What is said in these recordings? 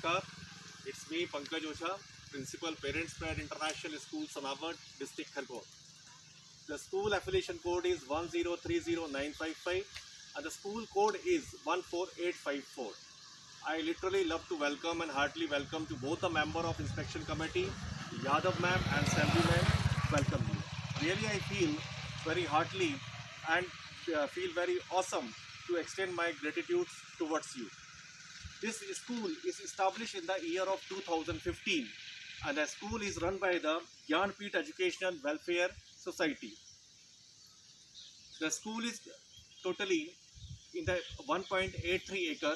Namaskar. It's me, Pankaj Ocha, Principal Parents Pride International School, Sanawat, District Khargone. The school affiliation code is 1030955 and the school code is 14854. I literally love to welcome and heartily welcome to both the member of inspection committee, Yadav ma'am and Selvi ma'am. Welcome you. Really, I feel very heartily and feel very awesome to extend my gratitude towards you. This school is established in the year of 2015 and the school is run by the Gyanpeeth Educational Welfare Society. The school is totally in the 1.83 acre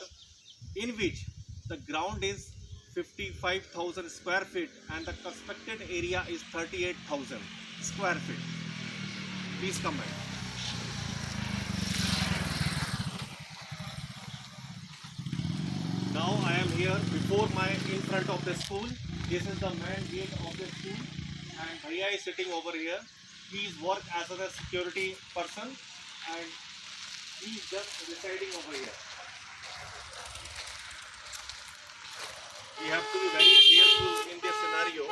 in which the ground is 55,000 square feet and the constructed area is 38,000 square feet. Please comment. Now I am here in front of the school. This is the main gate of the school and Bhaiya is sitting over here. He is work as a security person and he is just residing over here. We have to be very careful in this scenario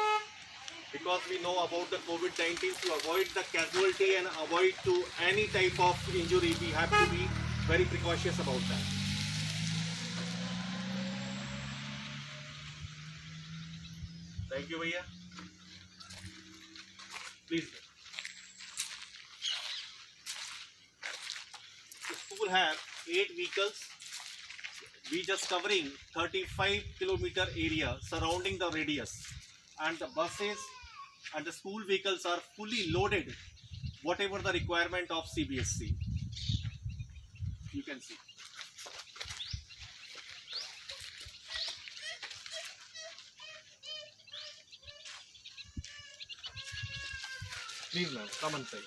because we know about the COVID-19 to avoid the casualty and avoid to any type of injury. We have to be very precautious about that. Thank you, Bhaiya. Please. The school have 8 vehicles. We just covering 35 kilometer area surrounding the radius, and the buses and the school vehicles are fully loaded, whatever the requirement of CBSC. You can see. Please, ma'am, come inside.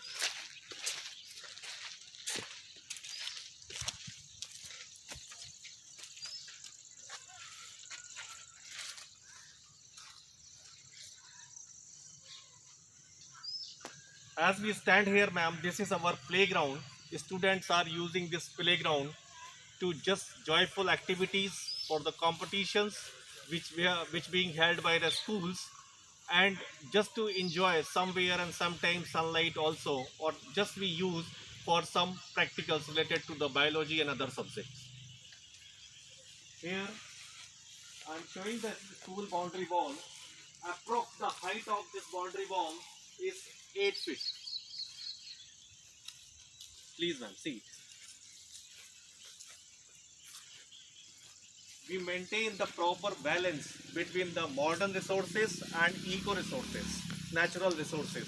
As we stand here, ma'am, this is our playground. Students are using this playground to just joyful activities for the competitions which being held by the schools, and just to enjoy somewhere and sometimes sunlight also, or just we use for some practicals related to the biology and other subjects. Here I am showing the school boundary wall. Approx the height of this boundary wall is 8 feet. Please, ma'am, see. We maintain the proper balance between the modern resources and eco resources, natural resources.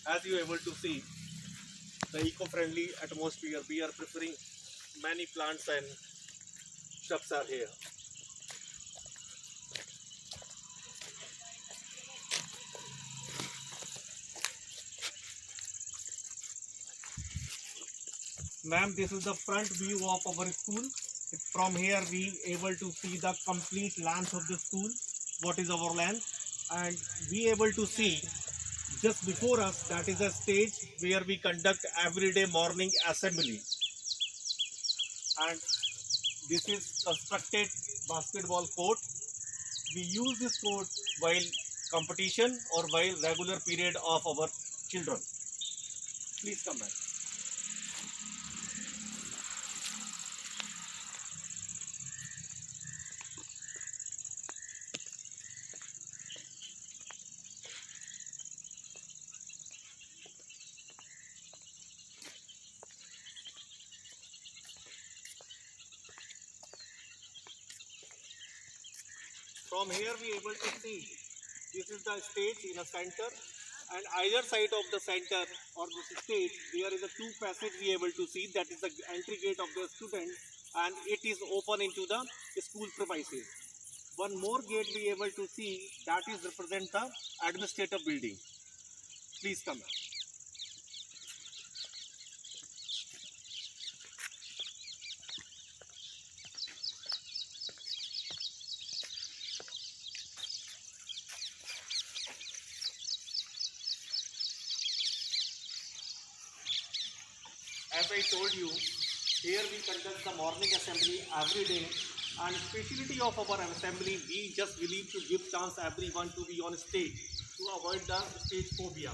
As you are able to see, the eco-friendly atmosphere, we are preferring many plants and shrubs are here. Ma'am, this is the front view of our school. From here we able to see the complete length of the school, what is our length, and we able to see just before us that is a stage where we conduct everyday morning assembly, and this is constructed basketball court. We use this court while competition or while regular period of our children. Please come back. From here we able to see this is the stage in a center, and either side of the center or the stage there is a 2 passage we able to see, that is the entry gate of the student, and it is open into the school premises. One more gate we able to see, that is represent the administrative building. Please come. As I told you, Here we conduct the morning assembly every day, and specialty of our assembly, we just believe to give chance everyone to be on stage to avoid the stage phobia.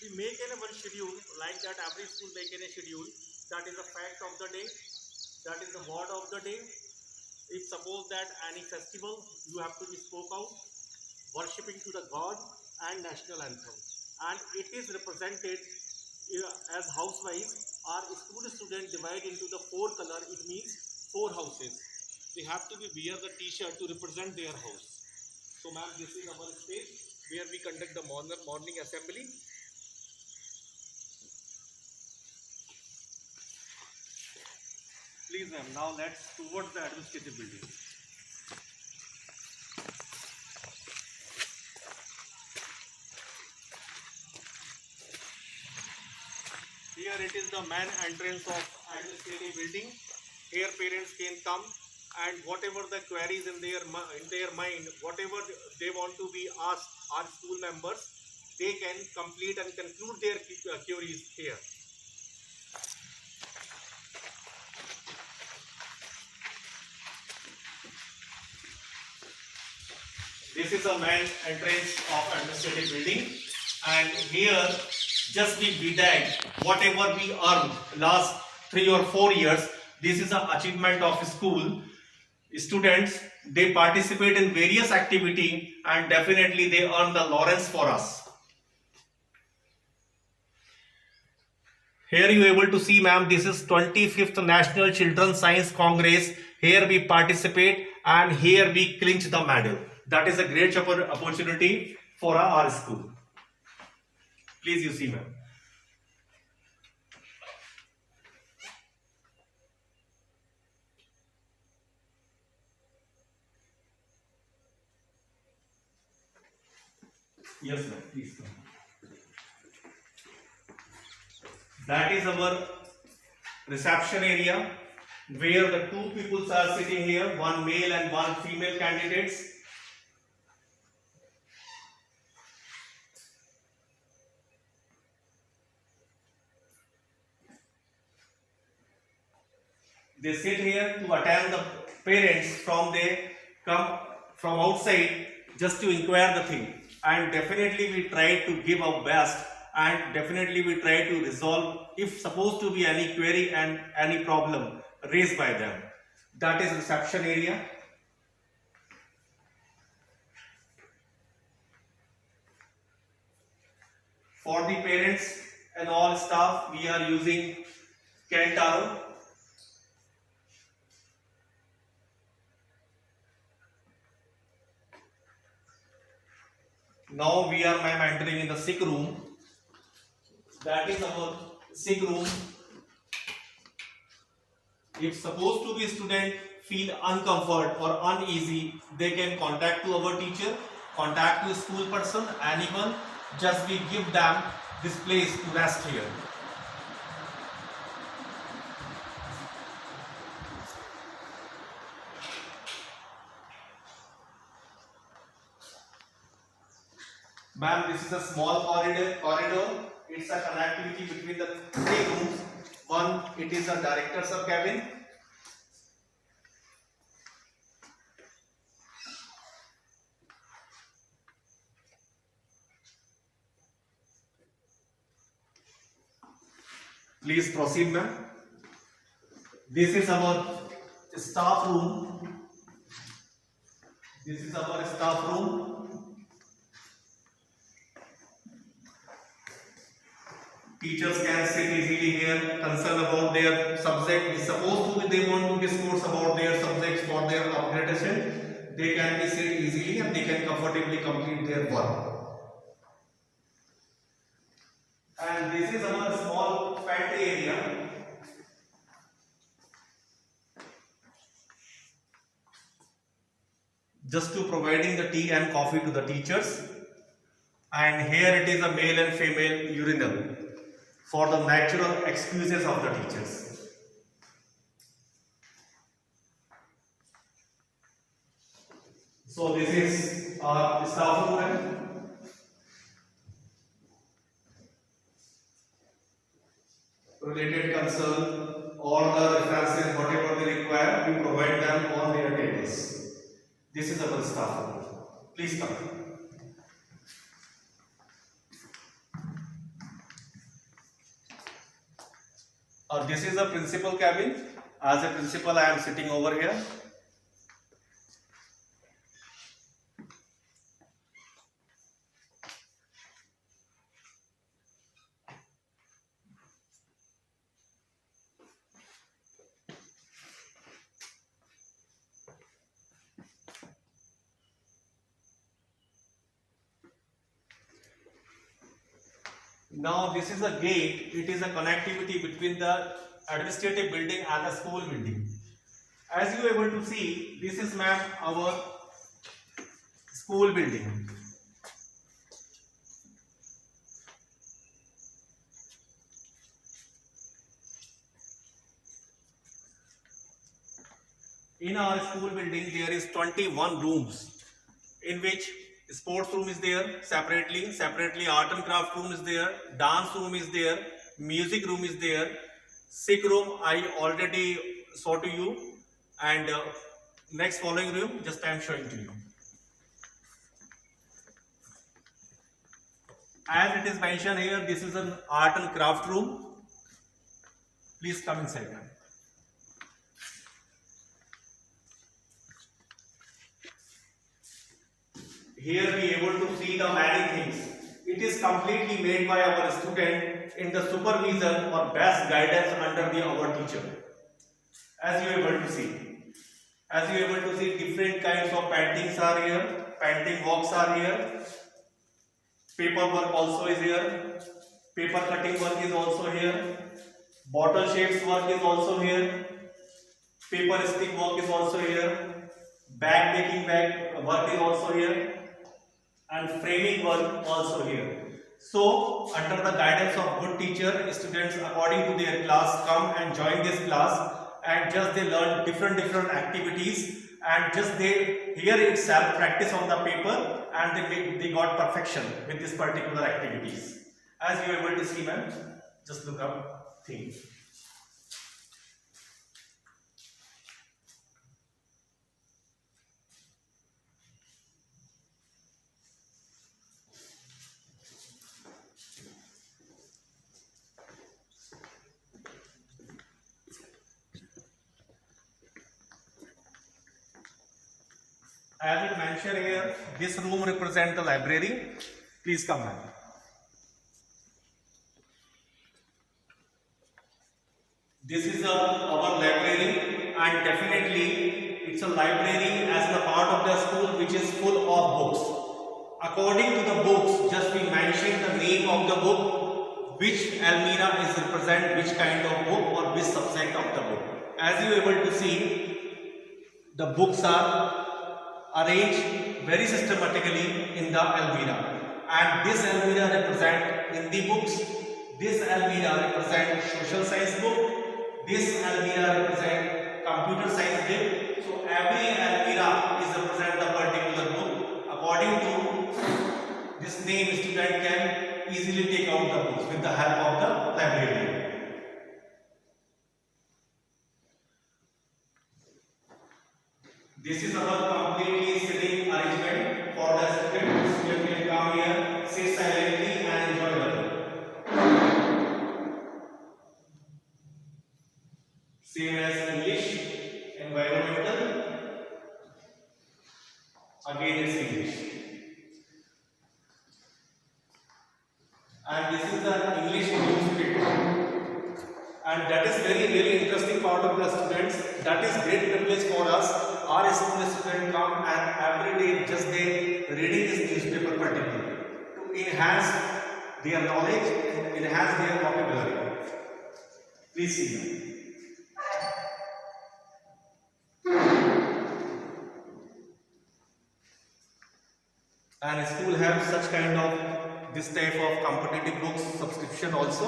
We make in one schedule like that. Every school make in a schedule. That is the fact of the day. That is the word of the day. If suppose that any festival you have to be spoke out, worshipping to the God and national anthem, and it is represented as house-wise. Our school student divide into the four color. It means four houses. They have to be wear the T-shirt to represent their house. So, ma'am, this is our stage where we conduct the morning assembly. Please, ma'am. Now let's towards the administrative building. Here it is the main entrance of administrative building. Here parents can come and whatever the queries in their mind, whatever they want to be asked our school members, they can complete and conclude their queries here. This is the main entrance of administrative building, and here just we BDAG whatever we earned last 3 or 4 years. This is an achievement of school. Students, they participate in various activity and definitely they earn the Lawrence for us. Here you able to see, ma'am, this is 25th National Children's Science Congress. Here we participate and here we clinch the medal. That is a great opportunity for our school. Please you see, ma'am. Yes, ma'am, please come. That is our reception area where the two people are sitting here, one male and one female candidates. They sit here to attend the parents from come from outside just to inquire the thing, and definitely we try to give our best and definitely we try to resolve if supposed to be any query and any problem raised by them. That is reception area. For the parents and all staff, we are using Kentaro. Now we are entering in the sick room. That is our sick room. If supposed to be student feel uncomfort or uneasy, they can contact to our teacher, contact to school person, anyone. Just we give them this place to rest here. Ma'am, this is a small corridor. It's a connectivity between the three rooms. One, it is a director's cabin. Please proceed, ma'am. This is our staff room. This is our staff room. Teachers can sit easily here, concerned about their subject. Is supposed to be they want to discourse about their subjects for their upgradation. They can be sit easily and they can comfortably complete their work. And this is our small pantry area. Just to providing the tea and coffee to the teachers. And here it is a male and female urinal for the natural excuses of the teachers. So this is our staff room. Related concern or the provide them on their tables. This is our staff room. Please come. This is the principal cabin. As a principal, I am sitting over here. Now this is a gate. It is a connectivity between the administrative building and the school building. As you are able to see, this is ma'am our school building. In our school building there is 21 rooms, in which sports room is there separately art and craft room is there, dance room is there, music room is there, sick room I already saw to you, and next following room just I am showing to you. As it is mentioned here, this is an art and craft room. Please come inside. Here we able to see the many things. It is completely made by our student in the supervision or best guidance under our teacher. As you are able to see, different kinds of paintings are here, painting works are here, paper work also is here, paper cutting work is also here, bottle shapes work is also here, paper stick work is also here, bag making work is also here, and framing work also here. So under the guidance of good teacher, students according to their class come and join this class, and just they learn different activities, and just they here itself practice on the paper, and they got perfection with this particular activities. As you are able to see, ma'am, just look up things. As it mentioned here, this room represents the library. Please come, ma'am. This is our library, and definitely it's a library as a part of the school which is full of books. According to the books, just we mention the name of the book, which almirah is represent which kind of book or which subject of the book. As you are able to see, the books are arranged very systematically in the almirah, and this almirah represent Hindi books, this almirah represent social science book, this almirah represent computer science book. So every almirah is represent a particular book. According to this name, student can easily take out the books with the help of the librarian. This is our completely sitting arrangement for the student. Student can come here, sit silently and enjoy learning. Same as English, environmental. Again it's English. And this is the English newspaper. And that is very interesting part of the students. That is great privilege for us. Our school students come and every day just they reading this newspaper particularly to enhance their knowledge and enhance their vocabulary. Please see. And school have such kind of this type of competitive books subscription also.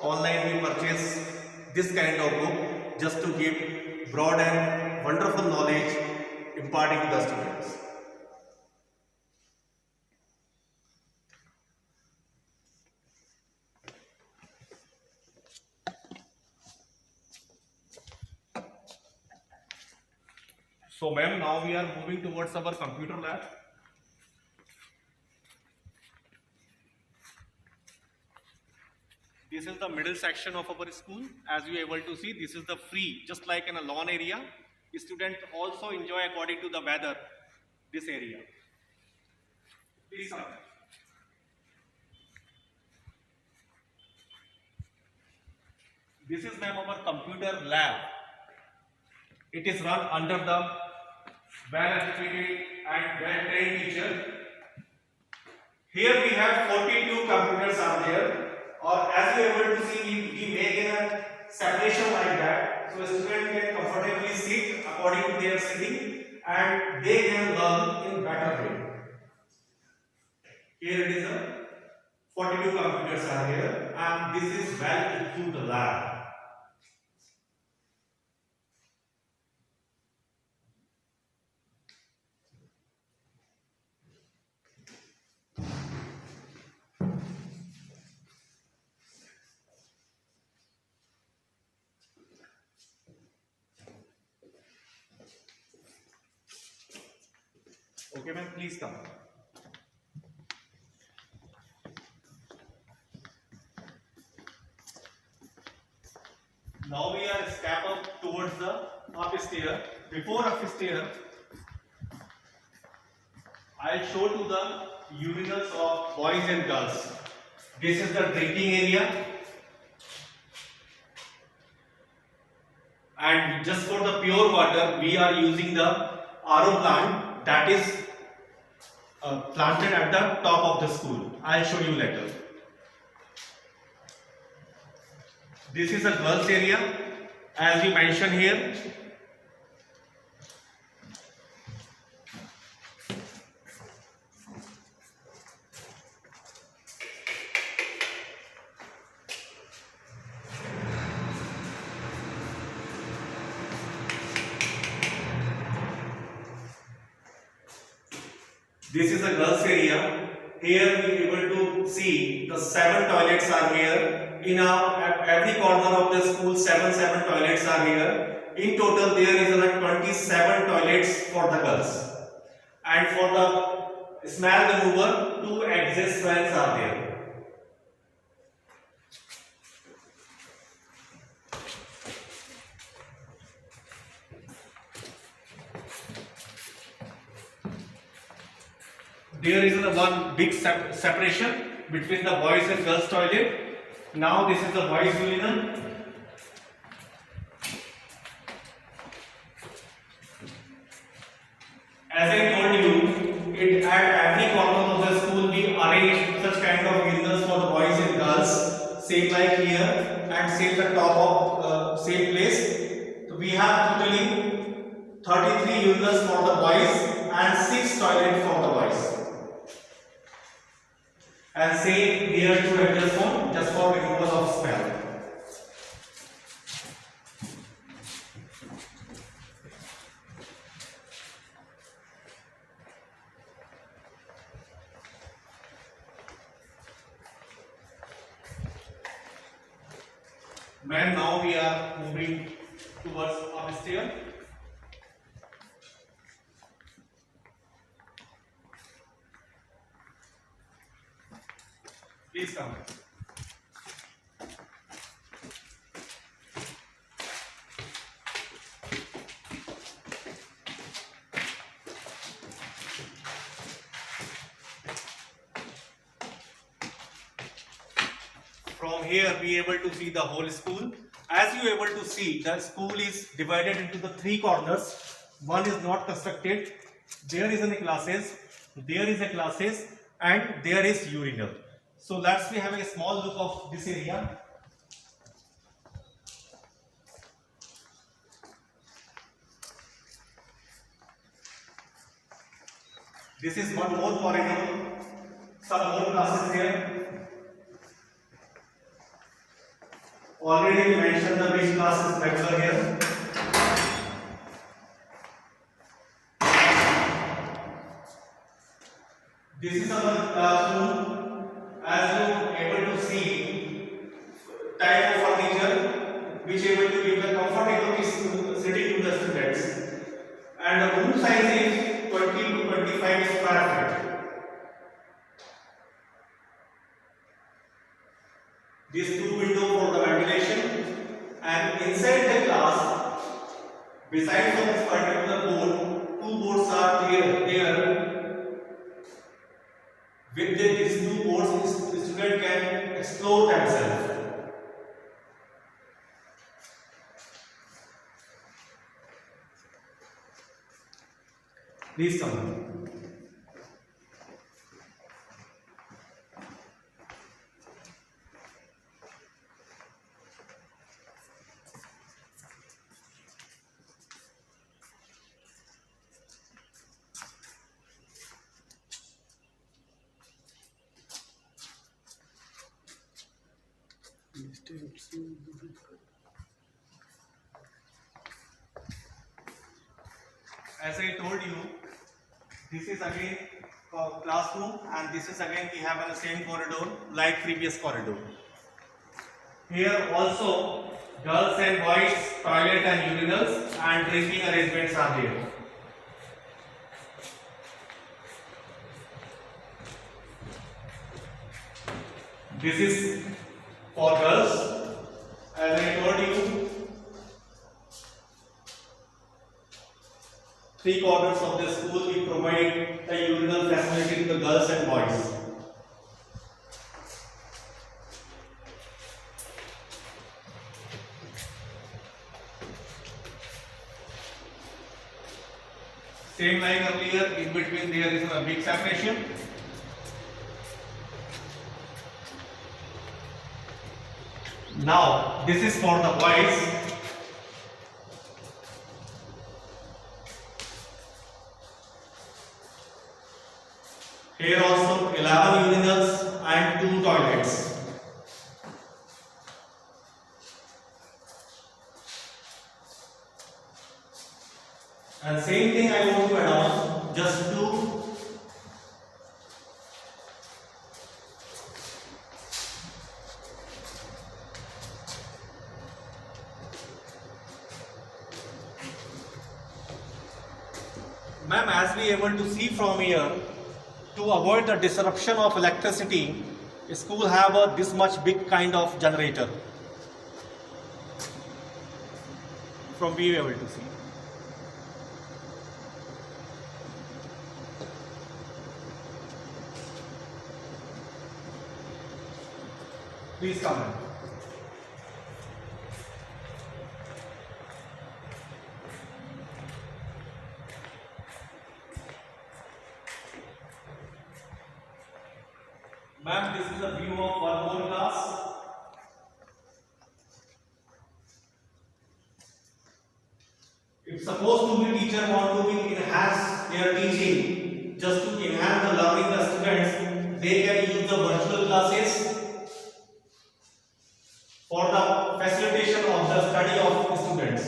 Online we purchase this kind of book just to give broad and wonderful knowledge imparting to the students. So ma'am, now we are moving towards our computer lab. This is the middle section of our school. As you are able to see, this is the free, just like in a lawn area. Students also enjoy according to the weather, this area. Please come. This is ma'am our computer lab. It is run under the well-educated and well-trained teacher. Here we have 42 computers are there, or as you are able to see, we make a separation like that, so a student can comfortably sit according to their sitting and they can learn in better way. Here it is a 42 computers are here, and this is well-equipped lab. Okay, ma'am, please come. Now we are step up towards the upstairs. Before upstairs, I'll show to the urinals of boys and girls. This is the drinking area, and just for the pure water, we are using the RO plant that is planted at the top of the school. I'll show you later. This is a girls area, as we mentioned here. This is a girls area. Here we are able to see the 7 toilets are here. In every corner of the school, 7 toilets are here. In total, there is 27 toilets for the girls. And for the smell remover, 2 exhaust fans are there. There is one big separation between the boys and girls toilet. Now this is the boys urinal. As I told you, at every corner of the school we arrange such kind of urinals for the boys and girls, same like here and same the top of same place. So we have totally 33 urinals for the boys and 6 toilets for the boys. And same here to adjust phone just for removal of smell. Man, now we are moving towards upstairs. Please come. From here we are able to see the whole school. As you are able to see, the school is divided into the 3 corners. One is not constructed. There is a classes, there is a classes, and there is urinal. So let's we have a small look of this area. This is one more corridor, some more classes here. Already we mentioned the which class is regular here. This is our classroom. As you are able to see, type of furniture which is able to give the comfortable sitting to the students. and the room size is 20 to 25 square feet. These two windows for the ventilation, and inside the class, besides of this particular board, two boards are there. With these two boards, the student can explore themselves. Please come. As I told you, this is again classroom, and this is again we have the same corridor like previous corridor. Here also girls and boys toilet and urinals and drinking arrangements are there. This is for girls. As I told you, three quarters of the school we provide the urinal facility to the girls and boys. Same like earlier, in between there is a big separation. Now this is for the boys. Here also 11 urinals and 2 toilets. And same thing I want to add on, just 2 Ma'am, as we able to see from here, to avoid the disruption of electricity, school have a this much big kind of generator. From we able to see. Please come in. Ma'am, this is a view of one more class. If supposed to be teacher want to be enhance their teaching, just to enhance the learning the students, they can use the virtual classes for the facilitation of the study of the students.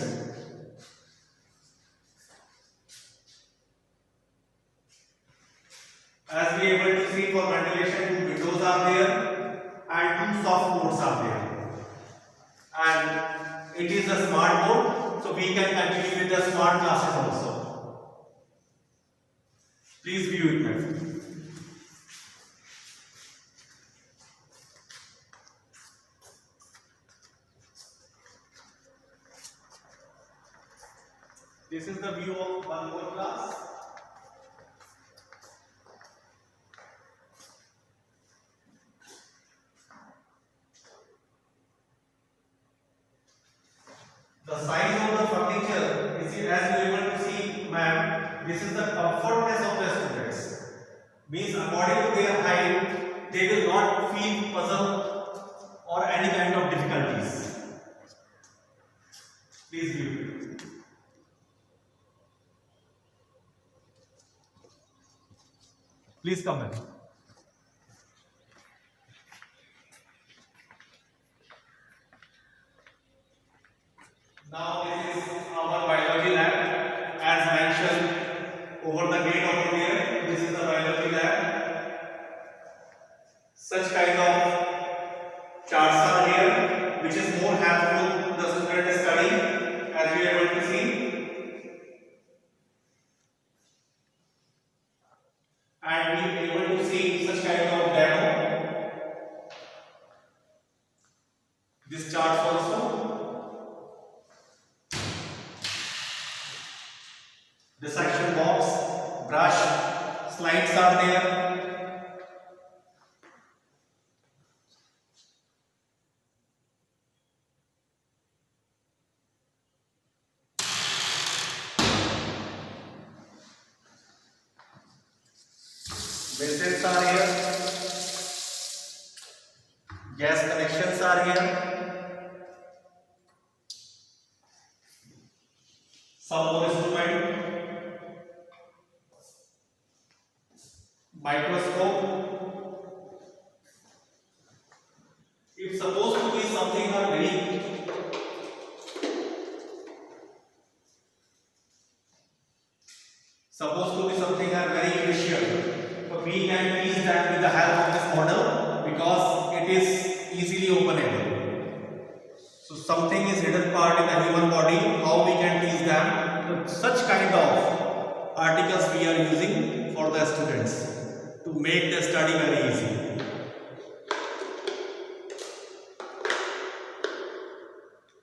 As we are able to see, for ventilation, 2 windows are there and 2 soft boards are there. And it is a smart board, so we can continue with the smart classes also. Please view it, ma'am. This is the view of one more class. The size of the furniture is, as you are able to see, ma'am, this is the comfortness of the students. Means according to their height, they will not feel puzzle or any kind of difficulties. Please view. Please come in. Now this is our biology lab. As mentioned over the gate over there, this is the biology lab. Such kind of charts are here, which is more helpful to the student study, as we are able to see. and we are able to see such kind of demo. This charts also. Dissection box, brush, slides are there. Vessels are here. Gas connections are here. Some more instrument. Microscope. If supposed to be something are very crucial, so we can teach that with the help of this model because it is easily openable. So something is hidden part in the human body, how we can teach them? So such kind of articles we are using for the students to make the study very easy.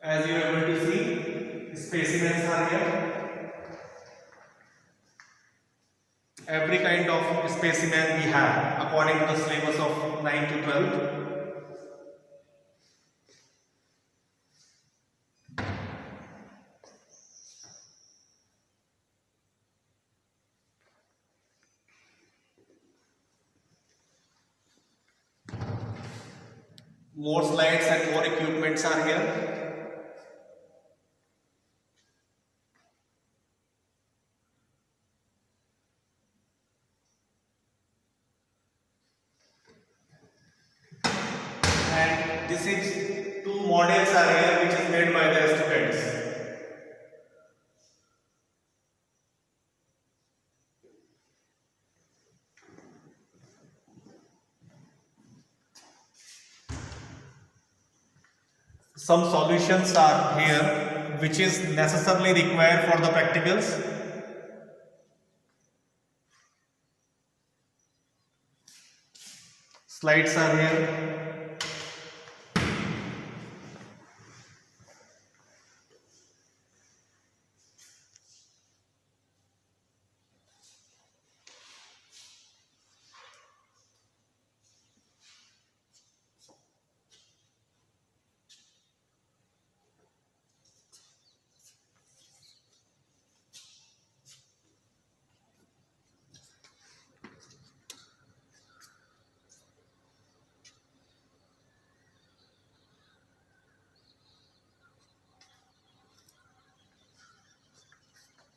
As you are able to see, specimens are here. Every kind of specimen we have according to the syllabus of 9 to 12. More slides and more equipments are here. And this is two models are here which is made by the students. Some solutions are here which is necessarily required for the practicals. Slides are here.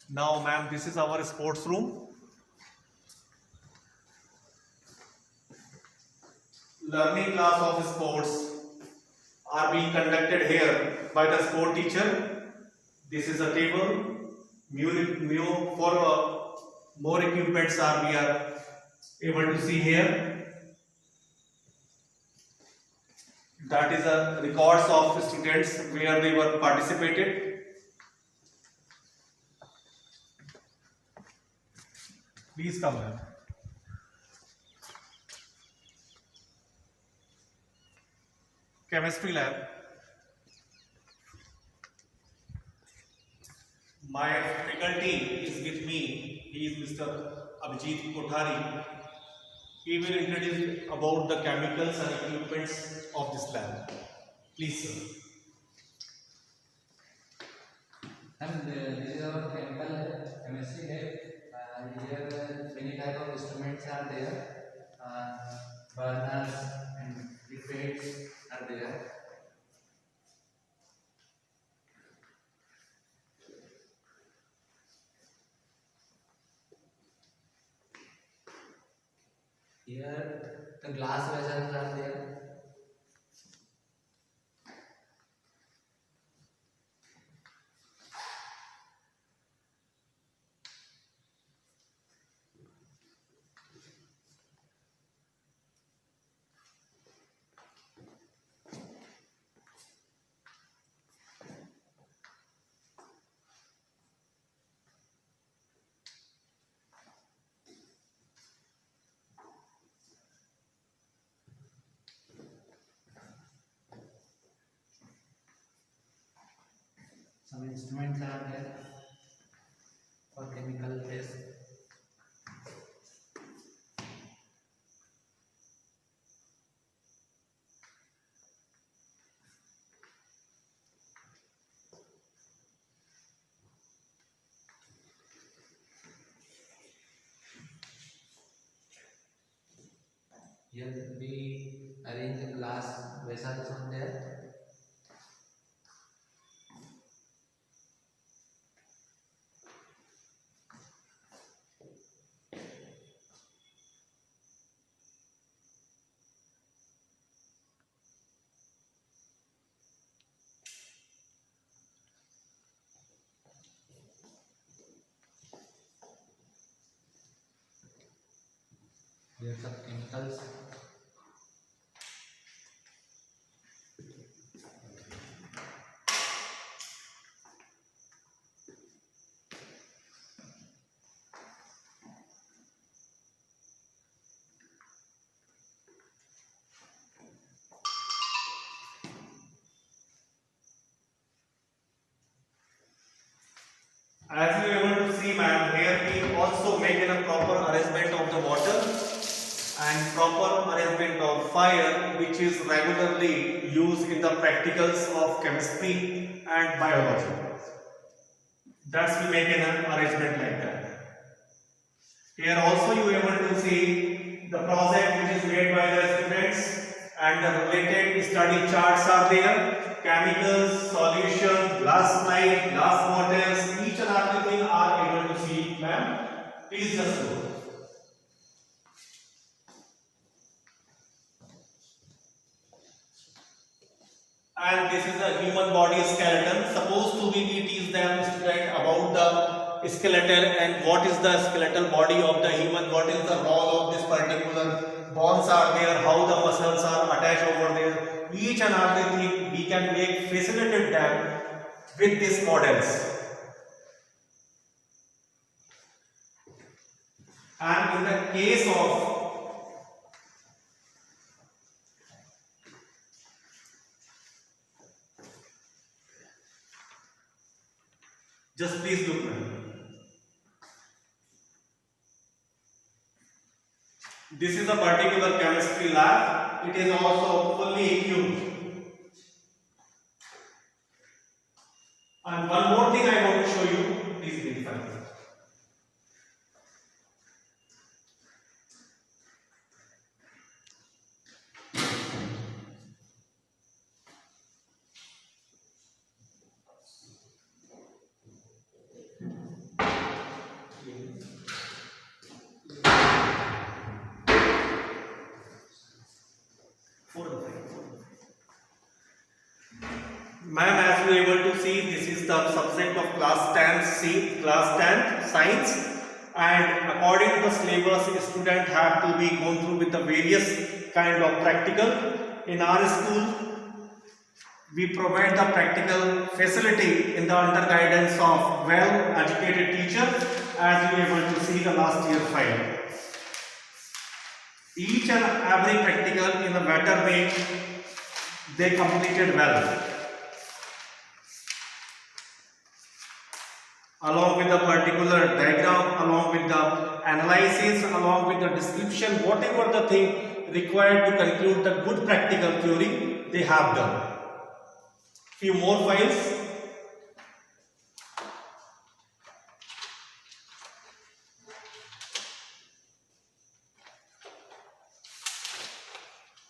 Now, ma'am, this is our sports room. Learning class of sports are being conducted here by the sport teacher. This is a table. For more equipments are we are able to see here. That is a records of students where they were participated. Please come here. Chemistry lab. My faculty is with me. He is Mr. Abhijit Kothari. He will introduce about the chemicals and equipments of this lab. Please, sir. And this is our chemical chemistry lab. Here many type of instruments are there. Burners and liquids are there. Here the glass vessels are there. Some instruments are there for chemical test. Here we arrange the glass vessels on there. There are some chemicals. As you are able to see, ma'am, here we also maintain a proper arrangement of the water and proper arrangement of fire, which is regularly used in the practicals of chemistry and biology. That's we maintain an arrangement like that. Here also you are able to see the project which is made by the students and the related study charts are there. Chemicals, solution, glass slide, glass bottles, each and everything are able to see, ma'am. Please just go. And this is a human body skeleton. Supposed to be we teach them student about the skeleton and what is the skeletal body of the human, what is the role of this particular bones are there, how the muscles are attached over there. Each and everything we can make facilitate them with these models. And in the case of just please look now. This is a particular chemistry lab. It is also fully equipped. And one more thing I want to show you. Please verify. Ma'am, as you are able to see, this is the subject of class 10 class 10 science, and according to the syllabus, students have to be gone through with the various kind of practical. In our school, we provide the practical facility in the under guidance of well-educated teacher, as you are able to see the last year file. Each and every practical in a better way, they completed well. Along with the particular diagram, along with the analysis, along with the description, whatever the thing required to conclude the good practical theory, they have done. Few more files.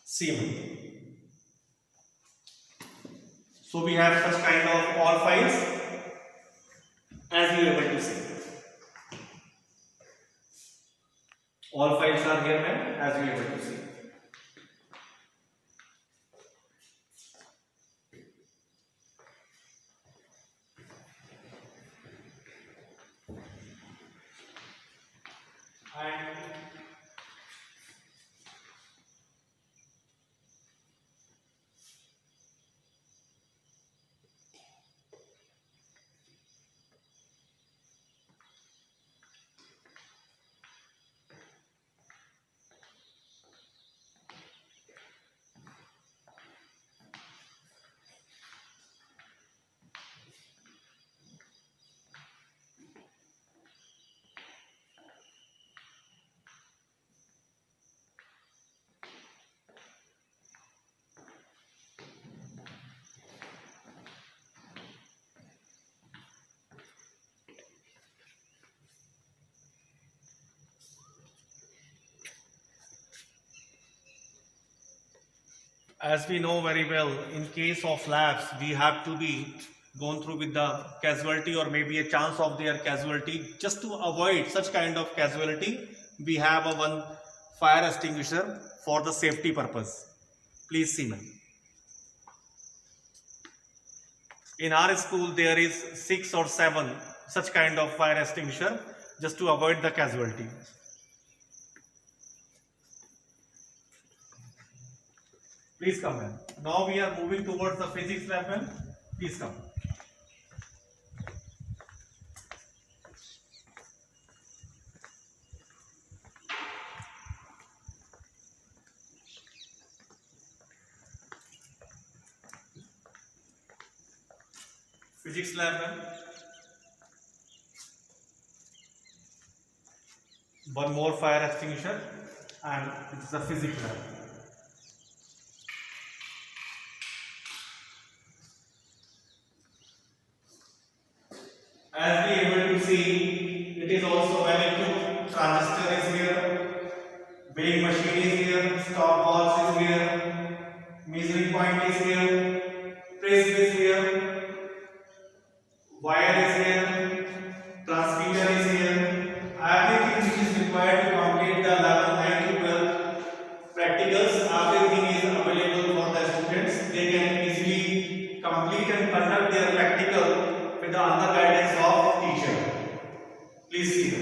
See. So we have such kind of all files. As you are able to see, all files are here, ma'am, as you are able to see. And As we know very well, in case of labs, we have to be gone through with the casualty or maybe a chance of their casualty. Just to avoid such kind of casualty, we have a one fire extinguisher for the safety purpose. Please see, ma'am. In our school, there is 6 or 7 such kind of fire extinguisher just to avoid the casualty. Please come, ma'am. Now we are moving towards the physics lab, ma'am. Please come. Physics lab, ma'am. One more fire extinguisher, and it is the physics lab. As we are able to see, it is also well equipped. Transistor is here, weighing machine is here, stopwatch is here, measuring point is here, prism is here, wire is here, transmitter is here. Everything which is required to complete the level 9 to 12 practicals, everything is available for the students. They can easily complete and conduct their practical with the under guidance of teacher. Please see them.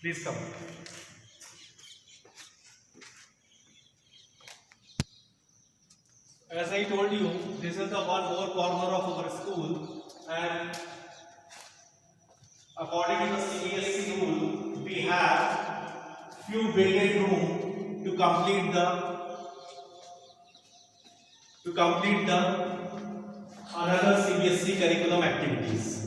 Please come. As I told you, this is the one more corner of our school, and according to the CBSE rule, we have few built-in room to complete the another CBSE curriculum activities.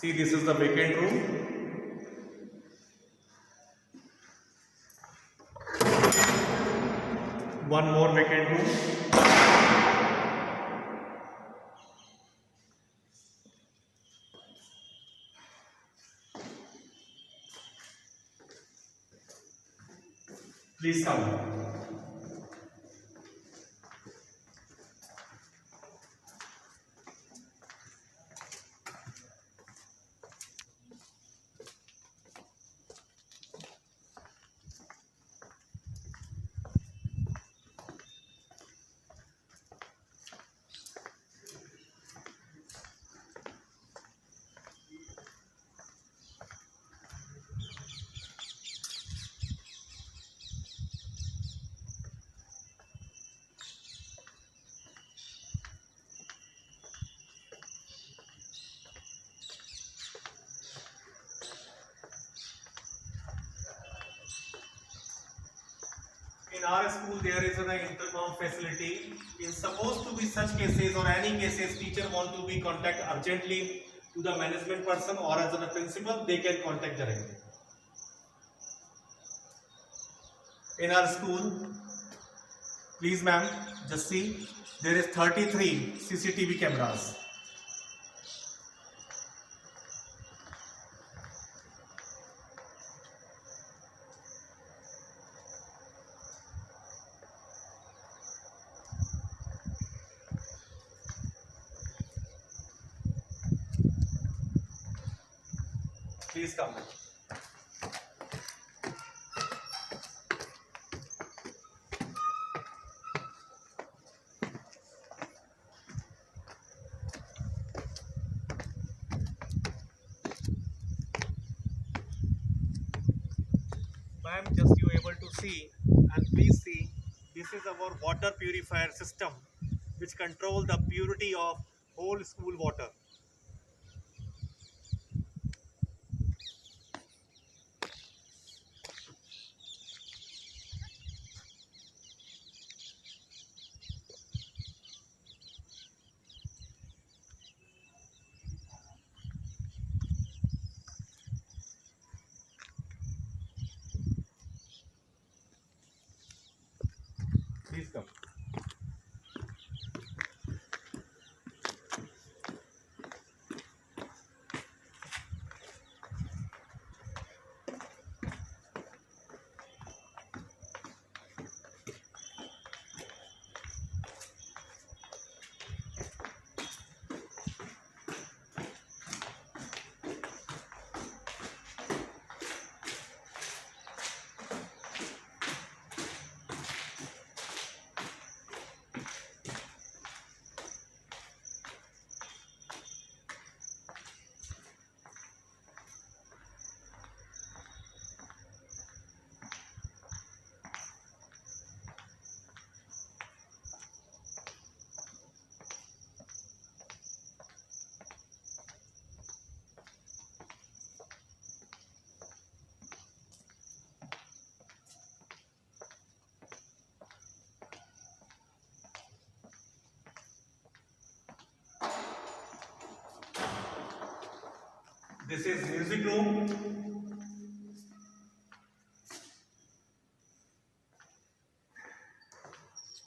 See, this is the vacant room. One more vacant room. Please come. In our school, there is an intercom facility. In supposed to be such cases or any cases, teacher want to be contact urgently to the management person or as a principal, they can contact directly. In our school, Please, ma'am, just see. There is 33 CCTV cameras. Please come. Ma'am, just you able to see, and please see, this is our water purifier system which control the purity of whole school water. Please come. This is music room.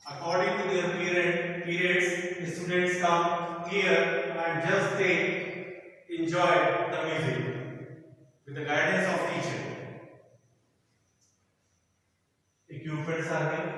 According to their periods, the students come here and just they enjoy the music with the guidance of teacher. Equipments are there.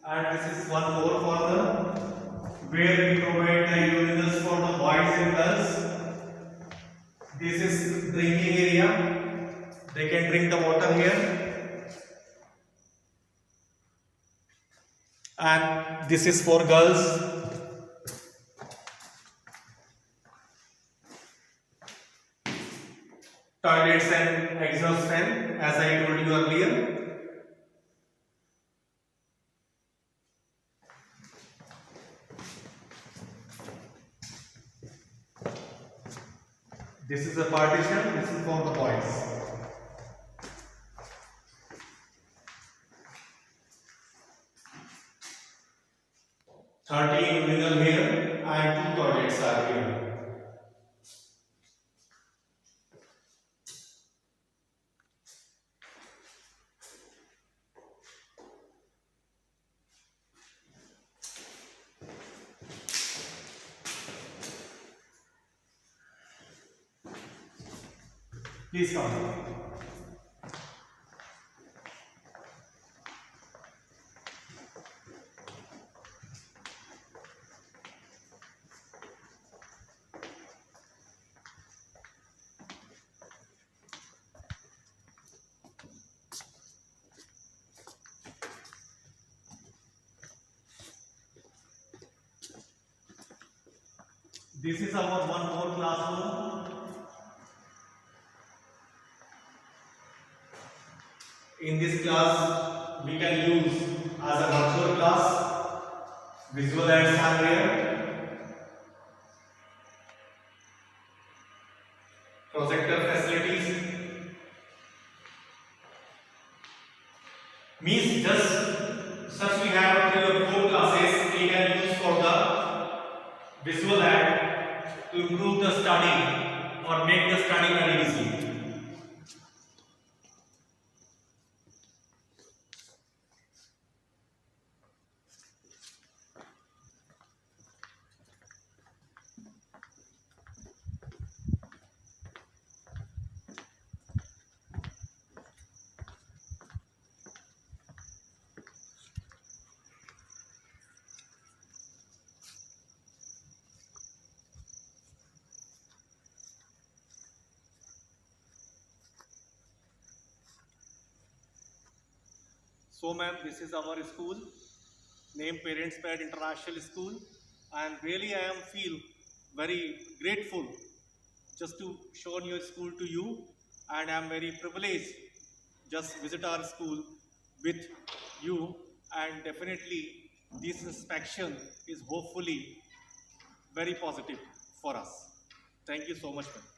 And this is one more further where we provide the urinals for the boys and girls. This is drinking area. They can drink the water here. And this is for girls. Toilets and exhaust fan, as I told you earlier. This is a partition, this is for the boys. Urinal here and 2 toilets are here. Please come. This is our one more classroom. In this class, we can use as a virtual class. Visual aids are here. Projector facilities. Means just such we have 3 or 4 classes we can use for the visual aid to improve the study or make the study very easy. So ma'am, this is our school, named Parents Pad International School, and really I am feel very grateful just to show your school to you, and I am very privileged just visit our school with you, and definitely this inspection is hopefully very positive for us. Thank you so much, ma'am.